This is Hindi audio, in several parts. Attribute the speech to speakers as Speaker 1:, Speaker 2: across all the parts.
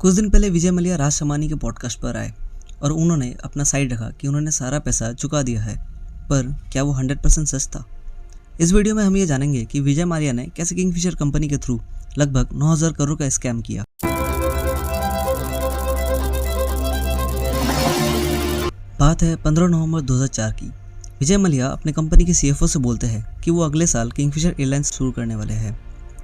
Speaker 1: कुछ दिन पहले विजय मल्ल्या राज शमानी के पॉडकास्ट पर आए और उन्होंने अपना साइड रखा कि उन्होंने सारा पैसा चुका दिया है, पर क्या वो 100% सच था? इस वीडियो में हम ये जानेंगे कि विजय मल्ल्या ने कैसे किंगफिशर कंपनी के थ्रू लगभग 9,000 करोड़ का स्कैम किया। बात है 15 नवंबर 2004 की। विजय मल्ल्या अपने कंपनी के CFO से बोलते हैं कि वो अगले साल किंगफिशर एयरलाइंस शुरू करने वाले हैं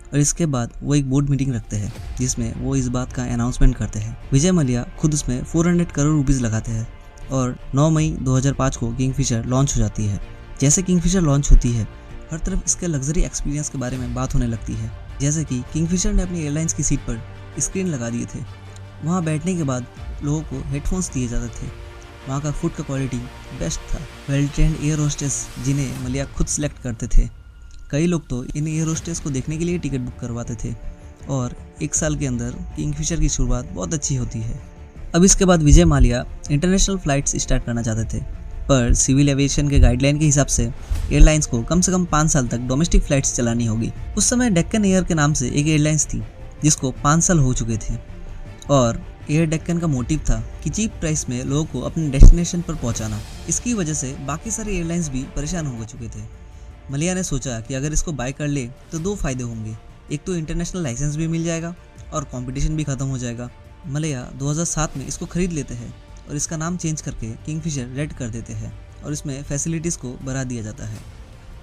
Speaker 1: और इसके बाद वो एक बोर्ड मीटिंग रखते हैं जिसमें वो इस बात का अनाउंसमेंट करते हैं। विजय मल्ल्या खुद उसमें 400 करोड़ रुपीस लगाते हैं और 9 मई 2005 को किंगफिशर लॉन्च हो जाती है। जैसे किंगफिशर लॉन्च होती है, हर तरफ इसके लग्जरी एक्सपीरियंस के बारे में बात होने लगती है। जैसे कि किंगफिशर ने अपनी एयरलाइंस की सीट पर स्क्रीन लगा दिए थे, वहाँ बैठने के बाद लोगों को हेडफोन्स दिए जाते थे, वहाँ का फूड का क्वालिटी बेस्ट था, वेल ट्रेंड एयर होस्टेस जिन्हें मल्ल्या खुद सिलेक्ट करते थे। कई लोग तो इन एयर होस्टेस को देखने के लिए टिकट बुक करवाते थे और 1 साल के अंदर किंगफिशर की शुरुआत बहुत अच्छी होती है। अब इसके बाद Vijay Mallya international flights start करना चाहते थे, पर सिविल एविएशन के गाइडलाइन के हिसाब से एयरलाइंस को कम से कम 5 साल तक डोमेस्टिक फ़्लाइट्स चलानी होगी। उस समय डेक्कन एयर के नाम से एक एयरलाइंस थी जिसको 5 साल हो चुके थे और एयर डेक्कन का मोटिव था कि चीप प्राइस में लोगों को अपने डेस्टिनेशन पर पहुंचाना। इसकी वजह से बाकी सारे एयरलाइंस भी परेशान हो चुके थे। मल्ल्या ने सोचा कि अगर इसको बाय कर ले तो 2 फायदे होंगे, एक तो इंटरनेशनल लाइसेंस भी मिल जाएगा और कंपटीशन भी खत्म हो जाएगा। मल्ल्या 2007 में इसको खरीद लेते हैं और इसका नाम चेंज करके किंगफिशर रेड कर देते हैं और इसमें फैसिलिटीज़ को बढ़ा दिया जाता है।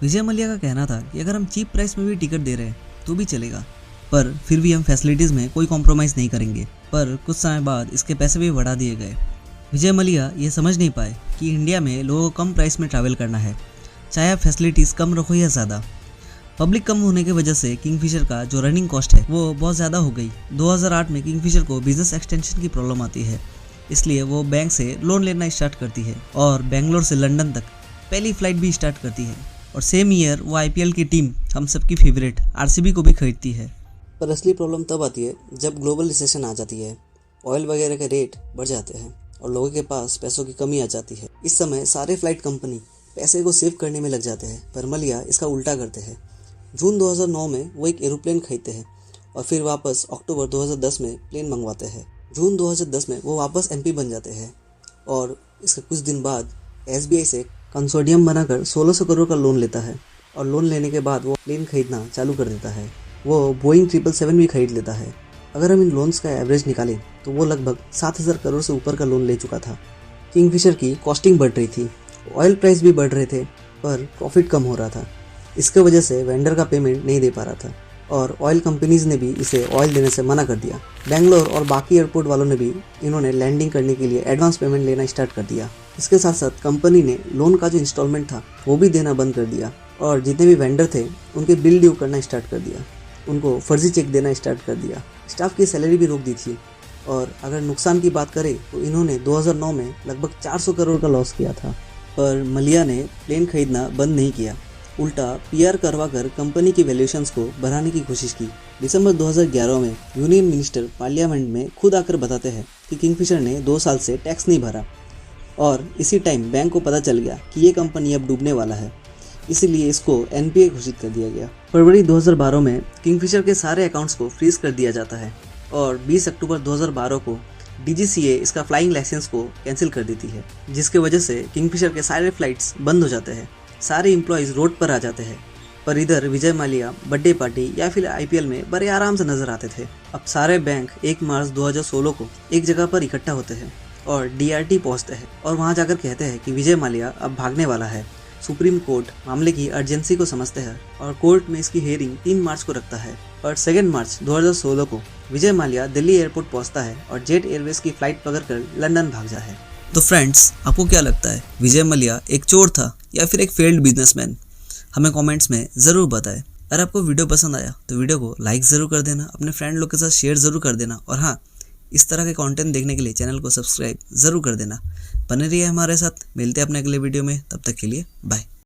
Speaker 1: विजय मल्ल्या का कहना था कि अगर हम चीप प्राइस में भी टिकट दे रहे हैं तो भी चलेगा, पर फिर भी हम फैसिलिटीज़ में कोई कॉम्प्रोमाइज़ नहीं करेंगे। पर कुछ समय बाद इसके पैसे भी बढ़ा दिए गए। विजय मल्ल्या ये समझ नहीं पाए कि इंडिया में लोगों को कम प्राइस में ट्रैवल करना है, चाहे आप फैसिलिटीज़ कम रखो या ज़्यादा। पब्लिक कम होने की वजह से किंगफिशर का जो रनिंग कॉस्ट है वो बहुत ज़्यादा हो गई। 2008 में किंगफिशर को बिजनेस एक्सटेंशन की प्रॉब्लम आती है, इसलिए वो बैंक से लोन लेना स्टार्ट करती है और बेंगलोर से लंदन तक पहली फ़्लाइट भी स्टार्ट करती है। और सेम ईयर वो IPL की टीम, हम सबकी फेवरेट RCB को भी खरीदती है।
Speaker 2: पर असली प्रॉब्लम तब आती है जब ग्लोबल रिसेशन आ जाती है, ऑयल वगैरह के रेट बढ़ जाते हैं और लोगों के पास पैसों की कमी आ जाती है। इस समय सारे फ्लाइट कंपनी पैसे को सेव करने में लग जाते हैं, पर मल्ल्या इसका उल्टा करते हैं। जून 2009 में वो एक एरोप्लेन खरीदते हैं और फिर वापस अक्टूबर 2010 में प्लेन मंगवाते हैं। जून 2010 में वो वापस MP बन जाते हैं और इसके कुछ दिन बाद SBI से कंसोर्टियम बनाकर 1600 करोड़ का लोन लेता है और लोन लेने के बाद वो प्लेन खरीदना चालू कर देता है। वो बोइंग 777 भी खरीद लेता है। अगर हम इन लोन्स का एवरेज निकालें तो वो लगभग 7,000 करोड़ से ऊपर का लोन ले चुका था। किंगफिशर की कॉस्टिंग बढ़ रही थी, ऑयल प्राइस भी बढ़ रहे थे, पर प्रॉफिट कम हो रहा था। इसके वजह से वेंडर का पेमेंट नहीं दे पा रहा था और ऑयल कंपनीज ने भी इसे ऑयल देने से मना कर दिया। बेंगलोर और बाकी एयरपोर्ट वालों ने भी इन्होंने लैंडिंग करने के लिए एडवांस पेमेंट लेना स्टार्ट कर दिया। इसके साथ साथ कंपनी ने लोन का जो इंस्टॉलमेंट था वो भी देना बंद कर दिया और जितने भी वेंडर थे उनके बिल ड्यू करना स्टार्ट कर दिया, उनको फर्जी चेक देना स्टार्ट कर दिया, स्टाफ की सैलरी भी रोक दी थी। और अगर नुकसान की बात करें तो इन्होंने 2009 में लगभग 400 करोड़ का लॉस किया था। पर मल्ल्या ने प्लेन खरीदना बंद नहीं किया, उल्टा PR करवा कर कंपनी की वैल्यूएशंस को बढ़ाने की कोशिश की। दिसंबर 2011 में यूनियन मिनिस्टर पार्लियामेंट में खुद आकर बताते हैं कि किंगफिशर ने 2 साल से टैक्स नहीं भरा और इसी टाइम बैंक को पता चल गया कि ये कंपनी अब डूबने वाला है, इसीलिए इसको NPA घोषित कर दिया गया। फरवरी 2012 में किंगफिशर के सारे अकाउंट्स को फ्रीज कर दिया जाता है और 20 अक्टूबर 2012 को DGCA इसका फ्लाइंग लाइसेंस को कैंसिल कर देती है, जिसके वजह से किंगफिशर के सारे फ्लाइट्स बंद हो जाते हैं, सारे एम्प्लॉयज़ रोड पर आ जाते हैं। पर इधर विजय मल्ल्या बर्थडे पार्टी या फिर IPL में बड़े आराम से नजर आते थे। अब सारे बैंक 1 मार्च 2016 को एक जगह पर इकट्ठा होते हैं और DRT पहुंचते हैं और वहां जाकर कहते हैं कि विजय मल्ल्या अब भागने वाला है। सुप्रीम कोर्ट मामले की अर्जेंसी को समझते हैं और कोर्ट में इसकी हियरिंग 3 मार्च को रखता है और 2 मार्च 2016 को विजय मल्ल्या दिल्ली एयरपोर्ट पहुंचता है और जेट एयरवेज की फ्लाइट पकड़कर लंदन भाग जाता है।
Speaker 1: तो फ्रेंड्स, आपको क्या लगता है, विजय मल्ल्या एक चोर था या फिर एक फेल्ड बिजनेसमैन? हमें कमेंट्स में ज़रूर बताएं। अगर आपको वीडियो पसंद आया तो वीडियो को लाइक ज़रूर कर देना, अपने फ्रेंड लोग के साथ शेयर ज़रूर कर देना और हाँ, इस तरह के कंटेंट देखने के लिए चैनल को सब्सक्राइब ज़रूर कर देना। बने रहिए हमारे साथ, मिलते हैं अपने अगले वीडियो में, तब तक के लिए बाय।